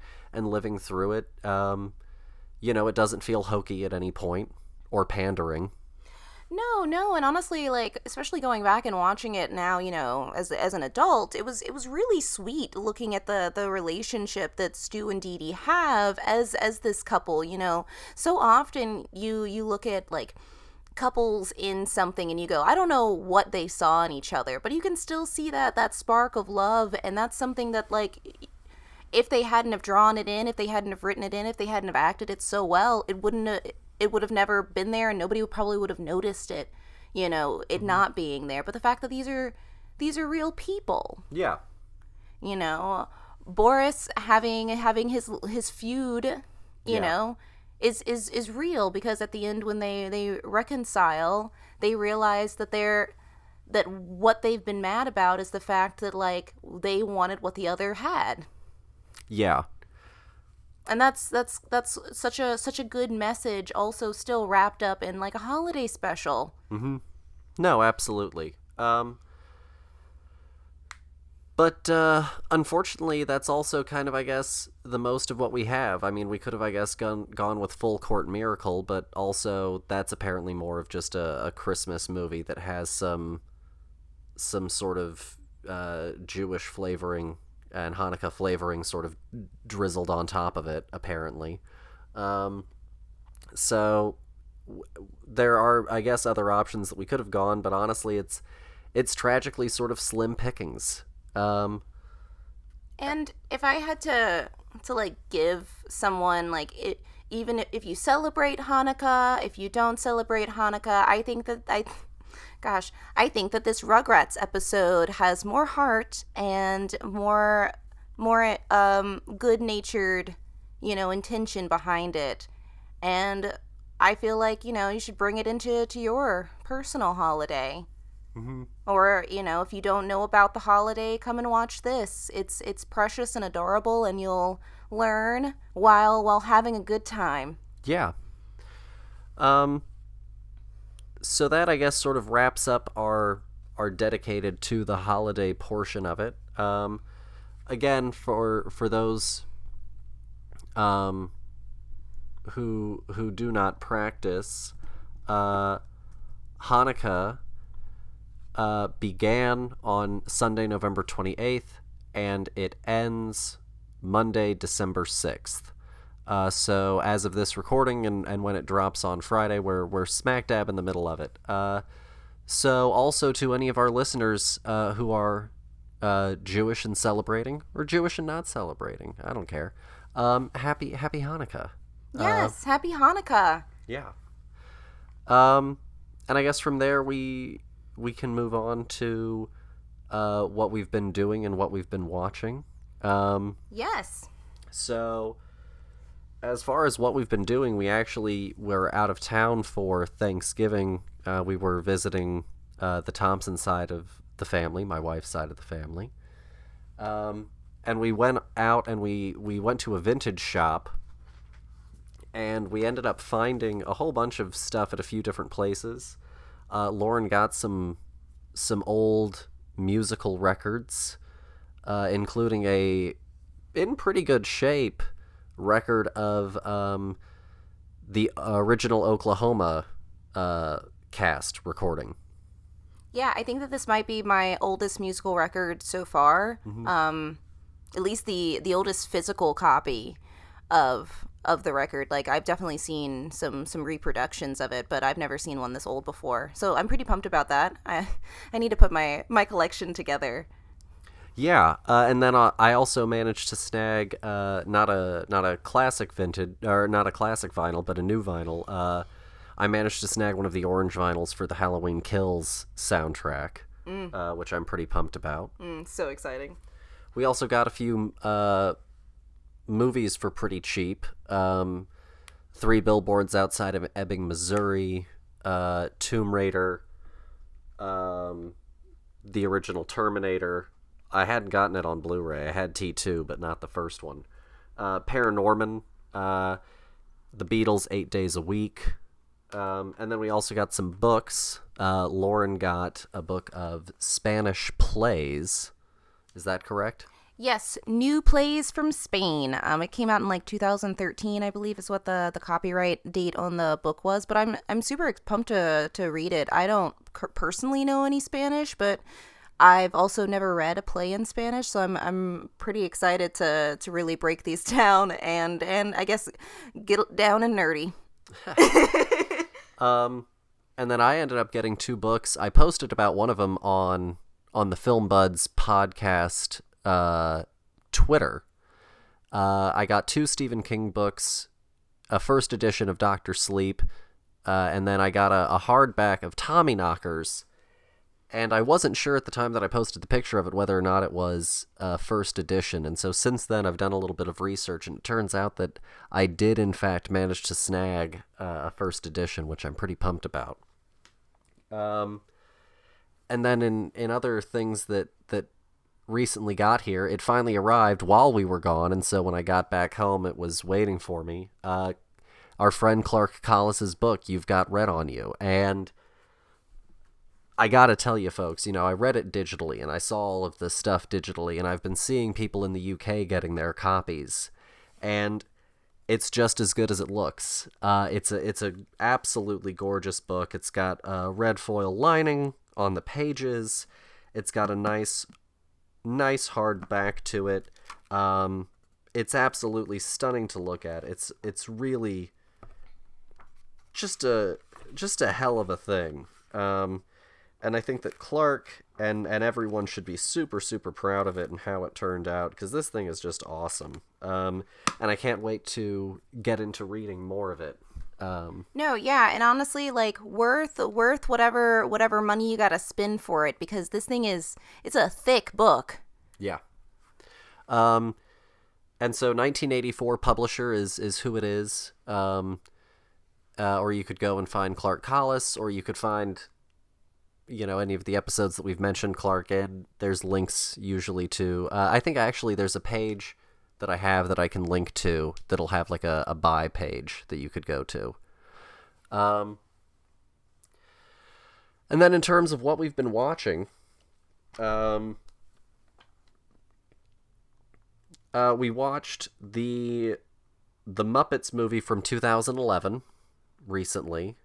living through it. You know, it doesn't feel hokey at any point or pandering. No, and honestly, like, especially going back and watching it now, you know, as an adult, it was really sweet looking at the relationship that Stu and Dee Dee have as this couple, you know. So often you look at like couples in something and you go, I don't know what they saw in each other, but you can still see that spark of love, and that's something that, like, if they hadn't have drawn it in, if they hadn't have written it in, if they hadn't have acted it so well, it would have never been there, and nobody probably would have noticed it, you know, it not being there. But the fact that these are real people. Yeah. You know, Boris having his feud, you know, is real, because at the end when they reconcile, they realize that what they've been mad about is the fact that, like, they wanted what the other had. Yeah. And that's such a good message, also still wrapped up in like a holiday special. Mm-hmm. No, absolutely. But unfortunately, that's also kind of, I guess, the most of what we have. I mean, we could have, I guess, gone with Full Court Miracle, but also that's apparently more of just a Christmas movie that has some sort of Jewish flavoring and Hanukkah flavoring sort of drizzled on top of it, apparently. So there are, I guess, other options that we could have gone, but honestly, it's tragically sort of slim pickings. And if I had to like give someone like it, even if you celebrate Hanukkah, if you don't celebrate Hanukkah, I think that I think that this Rugrats episode has more heart and more good-natured, intention behind it. And I feel like, you should bring it into your personal holiday. Mm-hmm. Or, if you don't know about the holiday, come and watch this. It's precious and adorable, and you'll learn while having a good time. Yeah. So that, I guess, sort of wraps up our dedicated to the holiday portion of it. Again, for those who do not practice, Hanukkah began on Sunday, November 28th, and it ends Monday, December 6th. So as of this recording and when it drops on Friday, we're smack dab in the middle of it. So also to any of our listeners who are Jewish and celebrating, or Jewish and not celebrating, I don't care. Happy Hanukkah. Yes, Happy Hanukkah. Yeah. And I guess from there we can move on to what we've been doing and what we've been watching. Yes. So, as far as what we've been doing, we actually were out of town for Thanksgiving. We were visiting the Thompson side of the family, my wife's side of the family. And we went out and we went to a vintage shop, and we ended up finding a whole bunch of stuff at a few different places. Lauren got some old musical records, including a, in pretty good shape, record of the original Oklahoma cast recording. Yeah, I think that this might be my oldest musical record so far. Mm-hmm. At least the oldest physical copy of the record. Like, I've definitely seen some reproductions of it, but I've never seen one this old before. So I'm pretty pumped about that. I need to put my collection together. Yeah, and then I also managed to snag not a classic vintage, or not a classic vinyl, but a new vinyl. I managed to snag one of the orange vinyls for the Halloween Kills soundtrack, which I'm pretty pumped about. So exciting. We also got a few movies for pretty cheap. 3 Billboards Outside of Ebbing, Missouri, Tomb Raider, the original Terminator. I hadn't gotten it on Blu-ray. I had T2, but not the first one. Paranorman, The Beatles, 8 Days a Week. And then we also got some books. Lauren got a book of Spanish plays. Is that correct? Yes, new plays from Spain. It came out in like 2013, I believe, is what the copyright date on the book was. But I'm super pumped to read it. I don't personally know any Spanish, but I've also never read a play in Spanish, so I'm pretty excited to really break these down and I guess get down and nerdy. And then I ended up getting 2 books. I posted about one of them on the Film Buds podcast Twitter. I got 2 Stephen King books, a first edition of Dr. Sleep, and then I got a hardback of Tommyknockers. And I wasn't sure at the time that I posted the picture of it whether or not it was first edition. And so since then, I've done a little bit of research, and it turns out that I did, in fact, manage to snag a first edition, which I'm pretty pumped about. And then in other things that recently got here, it finally arrived while we were gone, and so when I got back home, it was waiting for me. Our friend Clark Collis's book, You've Got Red on You, and I gotta tell you folks, I read it digitally, and I saw all of this stuff digitally, and I've been seeing people in the UK getting their copies, and it's just as good as it looks. It's a absolutely gorgeous book. It's got a red foil lining on the pages. It's got a nice nice hard back to it. It's absolutely stunning to look at. It's really just a hell of a thing. And I think that Clark and everyone should be super, super proud of it and how it turned out, because this thing is just awesome. And I can't wait to get into reading more of it. No, yeah, and honestly, like, worth whatever money you gotta spend for it, because this thing it's a thick book. Yeah. And so 1984 publisher is who it is. Or you could go and find Clark Collis, or you could find, any of the episodes that we've mentioned Clark in. There's links usually to, I think actually there's a page that I have that I can link to that'll have like a buy page that you could go to. And then in terms of what we've been watching, we watched the Muppets movie from 2011 recently.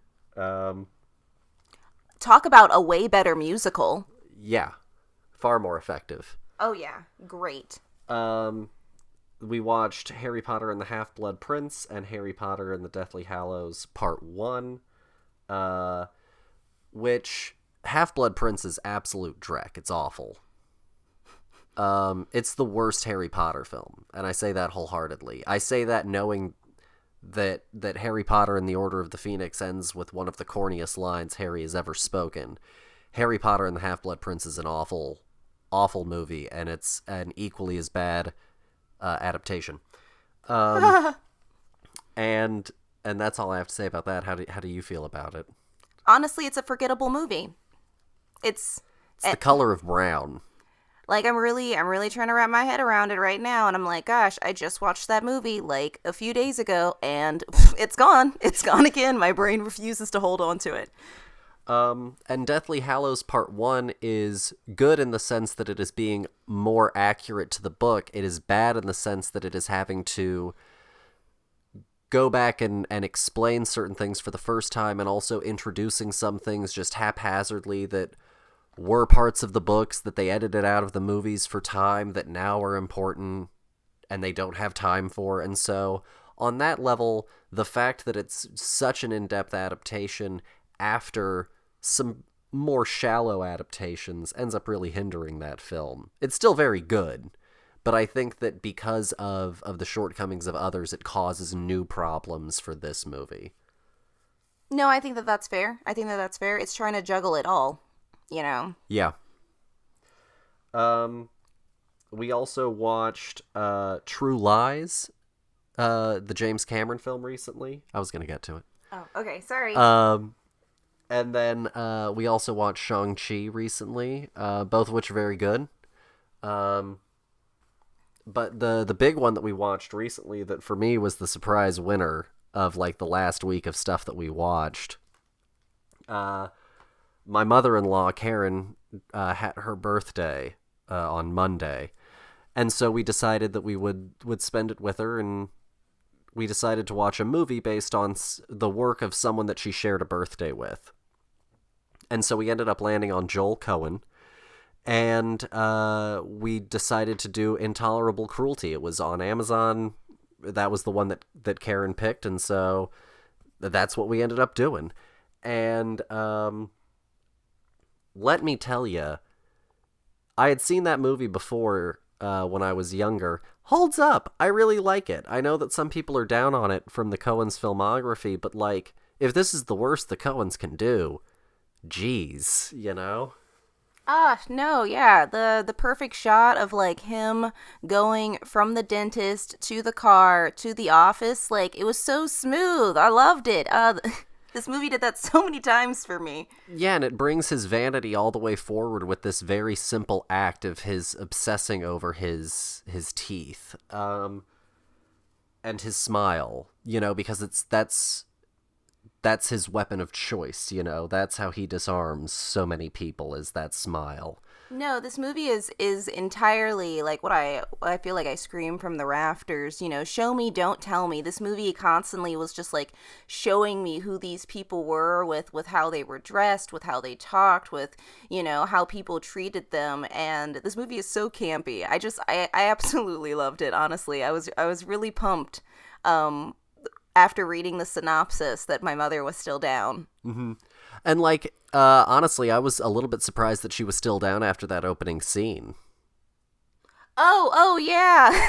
Talk about a way better musical. Yeah, far more effective. Oh yeah, great. We watched Harry Potter and the Half-Blood Prince and Harry Potter and the Deathly Hallows Part 1, which Half-Blood Prince is absolute dreck. It's awful. It's the worst Harry Potter film, and I say that wholeheartedly. I say that knowing that Harry Potter and the Order of the Phoenix ends with one of the corniest lines Harry has ever spoken. Harry Potter and the Half-Blood Prince is an awful, awful movie, and it's an equally as bad adaptation. And that's all I have to say about that. How do you feel about it? Honestly, it's a forgettable movie. It's the color of brown. Like, I'm really trying to wrap my head around it right now, and I'm like, gosh, I just watched that movie like a few days ago, and it's gone. It's gone again. My brain refuses to hold on to it. And Deathly Hallows Part 1 is good in the sense that it is being more accurate to the book. It is bad in the sense that it is having to go back and explain certain things for the first time, and also introducing some things just haphazardly that were parts of the books that they edited out of the movies for time that now are important and they don't have time for. And so on that level, the fact that it's such an in-depth adaptation after some more shallow adaptations ends up really hindering that film. It's still very good, but I think that because of the shortcomings of others, it causes new problems for this movie. No, I think that's fair. It's trying to juggle it all. Yeah. We also watched True Lies, the James Cameron film recently. I was gonna get to it. Oh, okay, sorry. And then we also watched Shang-Chi recently, both of which are very good. But the big one that we watched recently that for me was the surprise winner of like the last week of stuff that we watched. My mother-in-law, Karen, had her birthday on Monday, and so we decided that we would spend it with her, and we decided to watch a movie based on the work of someone that she shared a birthday with. And so we ended up landing on Joel Cohen, and we decided to do Intolerable Cruelty. It was on Amazon. That was the one that Karen picked, and so that's what we ended up doing. And let me tell you, I had seen that movie before when I was younger. Holds up. I really like it. I know that some people are down on it from the Coens' filmography, but like, if this is the worst the Coens can do, geez, No, yeah, the perfect shot of like him going from the dentist to the car to the office, like, it was so smooth. I loved it. This movie did that so many times for me. Yeah, and it brings his vanity all the way forward with this very simple act of his obsessing over his teeth, and his smile, because that's his weapon of choice, you know? That's how he disarms so many people, is that smile. No, this movie is entirely like what I feel like I scream from the rafters, you know, show me, don't tell me. This movie constantly was just like showing me who these people were with how they were dressed, with how they talked, with, you know, how people treated them. And this movie is so campy. I absolutely loved it, honestly. I was really pumped after reading the synopsis that my mother was still down. Mm-hmm. And, like, honestly, I was a little bit surprised that she was still down after that opening scene. Oh, yeah. When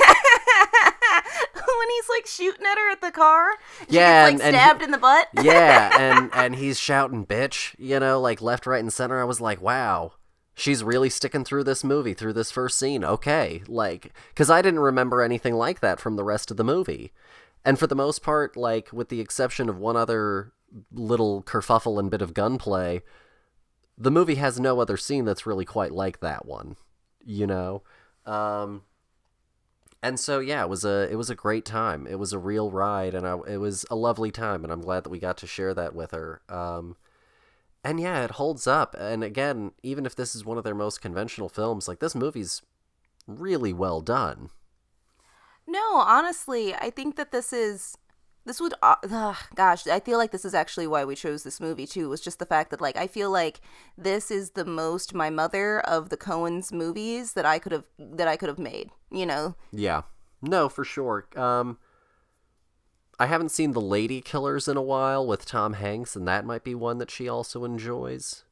he's, like, shooting at her at the car. And yeah, she gets, like, stabbed in the butt. Yeah, and he's shouting, bitch, you know, like, left, right, and center. I was like, wow, she's really sticking through this movie, through this first scene. Okay, like, because I didn't remember anything like that from the rest of the movie. And for the most part, like, with the exception of one other little kerfuffle and bit of gunplay, the movie has no other scene that's really quite like that one, you know? And so, yeah, it was a great time. It was a real ride, and it was a lovely time, and I'm glad that we got to share that with her. And yeah, it holds up. And again, even if this is one of their most conventional films, like, this movie's really well done. No, honestly, I think that this would, gosh, I feel like this is actually why we chose this movie too, was just the fact that, like, I feel like this is the most my mother of the Coens movies that I could have made, you know? Yeah. No, for sure. I haven't seen The Lady Killers in a while with Tom Hanks, and that might be one that she also enjoys.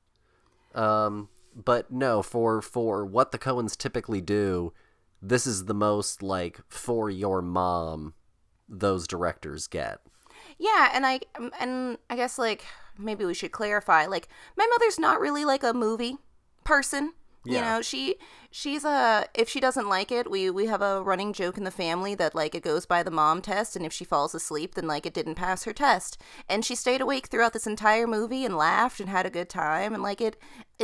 But no, for what the Coens typically do, this is the most, like, for your mom those directors get. Yeah, and I guess, like, maybe we should clarify, like, my mother's not really like a movie person. Yeah. You know, she's if she doesn't like it, we have a running joke in the family that, like, it goes by the mom test, and if she falls asleep, then, like, it didn't pass her test. And she stayed awake throughout this entire movie and laughed and had a good time, and, like, it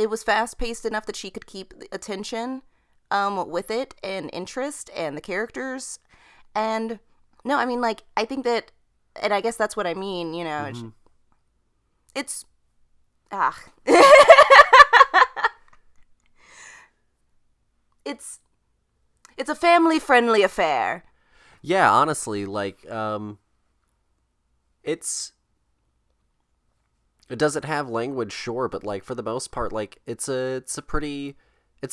was fast paced enough that she could keep attention with it and interest and the characters. And no, I mean, like, I think that, and I guess that's what I mean, you know, Mm-hmm. it's it's a family-friendly affair. Yeah, honestly, like, does it have language? Sure, but, like, for the most part, like, it's a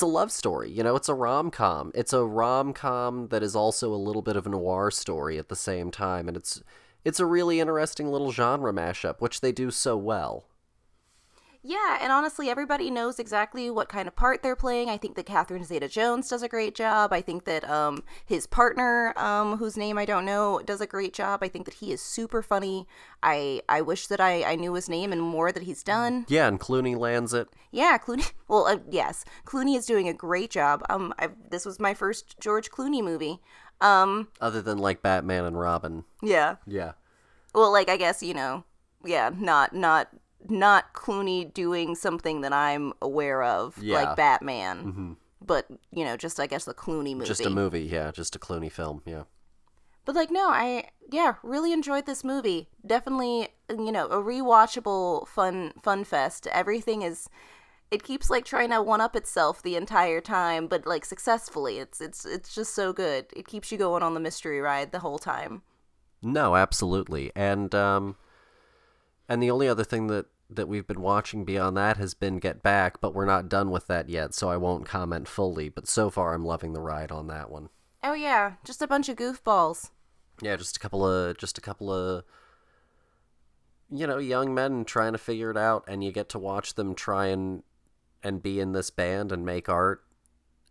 love story, you know, it's a rom-com. It's a rom-com that is also a little bit of a noir story at the same time, and it's a really interesting little genre mashup, which they do so well. Yeah, and honestly, everybody knows exactly what kind of part they're playing. I think that Catherine Zeta-Jones does a great job. I think that his partner, whose name I don't know, does a great job. I think that he is super funny. I wish that I knew his name and more that he's done. Yeah, and Clooney lands it. Yeah, Clooney. Well, yes, Clooney is doing a great job. This was my first George Clooney movie. Other than, like, Batman and Robin. Yeah. Yeah. Well, like, I guess, you know, yeah, not Clooney doing something that I'm aware of, like Batman. Mm-hmm. But, you know, just, I guess, the Clooney movie. Just a movie, yeah, just a Clooney film, yeah. But, like, no, really enjoyed this movie. Definitely, you know, a rewatchable fun fest. Everything it keeps, like, trying to one-up itself the entire time, but, like, successfully. It's just so good. It keeps you going on the mystery ride the whole time. No, absolutely. And the only other thing that we've been watching beyond that has been Get Back, but we're not done with that yet, so I won't comment fully. But so far, I'm loving the ride on that one. Oh yeah, just a bunch of goofballs. Yeah, just a couple of, you know, young men trying to figure it out, and you get to watch them try and be in this band and make art,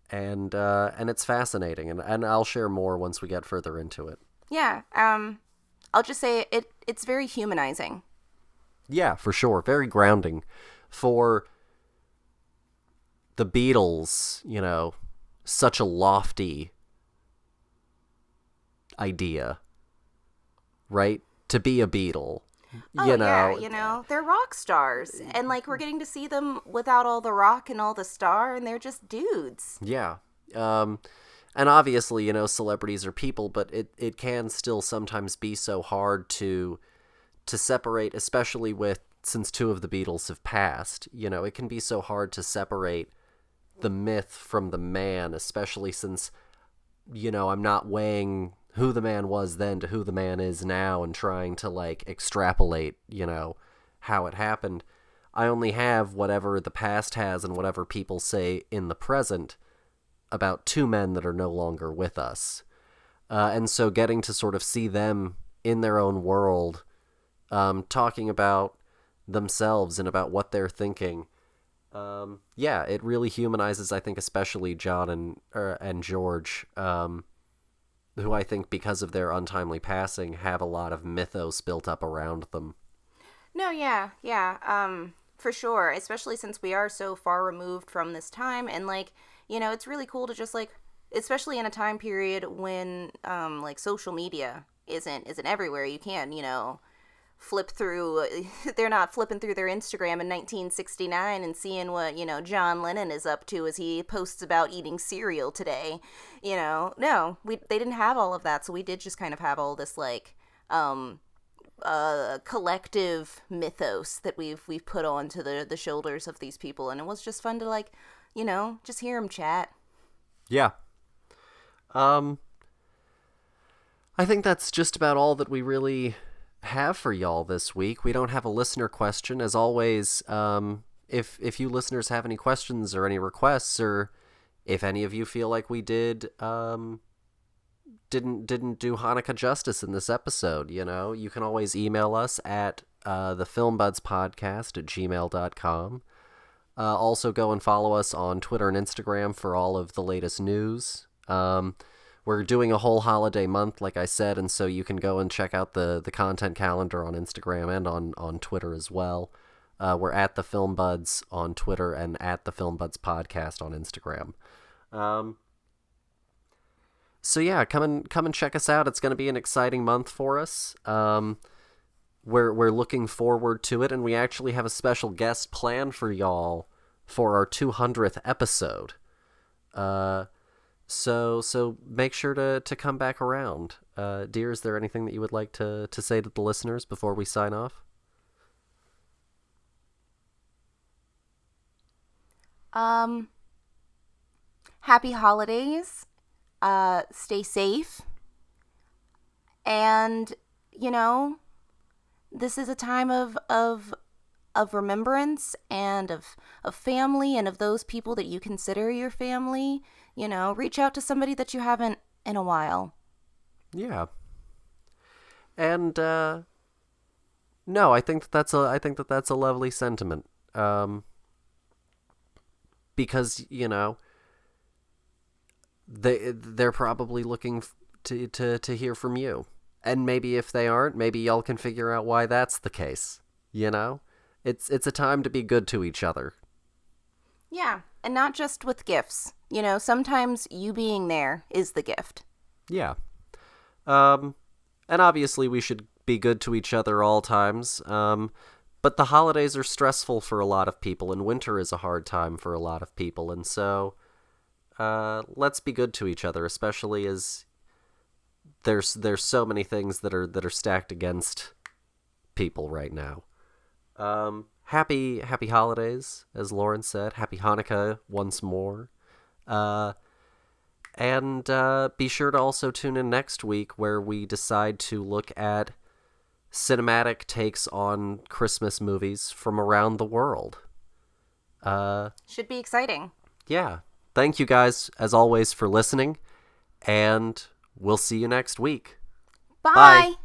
and it's fascinating, and I'll share more once we get further into it. Yeah, I'll just say it's very humanizing. Yeah, for sure. Very grounding. For the Beatles, you know, such a lofty idea, right? To be a Beatle. Oh, you know, yeah, you know, they're rock stars. And, like, we're getting to see them without all the rock and all the star, and they're just dudes. Yeah. And obviously, you know, celebrities are people, but it can still sometimes be so hard to separate, especially since two of the Beatles have passed, it can be so hard to separate the myth from the man, especially since, I'm not weighing who the man was then to who the man is now and trying to, like, extrapolate, how it happened. I only have whatever the past has and whatever people say in the present about two men that are no longer with us. And so getting to sort of see them in their own world, talking about themselves and about what they're thinking, it really humanizes, I think, especially John and George, who I think, because of their untimely passing, have a lot of mythos built up around them. No, yeah, for sure, especially since we are so far removed from this time, and, like, it's really cool to just, like, especially in a time period when, like, social media isn't everywhere. You can, flip through, they're not flipping through their Instagram in 1969 and seeing what, John Lennon is up to as he posts about eating cereal today. No, they didn't have all of that, so we did just kind of have all this, like, collective mythos that we've put onto the shoulders of these people, and it was just fun to, like, just hear them chat. Yeah. I think that's just about all that we really have for y'all this week. We don't have a listener question. As always, if you listeners have any questions or any requests, or if any of you feel like we didn't do Hanukkah justice in this episode, you can always email us at thefilmbudspodcast@gmail.com. Also go and follow us on Twitter and Instagram for all of the latest news. We're doing a whole holiday month, like I said, and so you can go and check out the content calendar on Instagram and on Twitter as well. We're at The Film Buds on Twitter and at The Film Buds Podcast on Instagram. So yeah, come and check us out. It's going to be an exciting month for us. We're looking forward to it, and we actually have a special guest planned for y'all for our 200th episode. So make sure to come back around. Dear, is there anything that you would like to say to the listeners before we sign off? Happy holidays. Stay safe. And, this is a time of remembrance and of family and of those people that you consider your family. Reach out to somebody that you haven't in a while. Yeah. And no, I think that's a lovely sentiment. Because they're probably looking to hear from you. And maybe if they aren't, maybe y'all can figure out why that's the case. It's a time to be good to each other. Yeah, and not just with gifts. Sometimes you being there is the gift. Yeah. And obviously we should be good to each other all times. But the holidays are stressful for a lot of people, and winter is a hard time for a lot of people. And so let's be good to each other, especially as there's so many things that are stacked against people right now. Happy holidays, as Lauren said. Happy Hanukkah once more. And be sure to also tune in next week, where we decide to look at cinematic takes on Christmas movies from around the world. Should be exciting. Yeah. Thank you guys, as always, for listening, and we'll see you next week. Bye.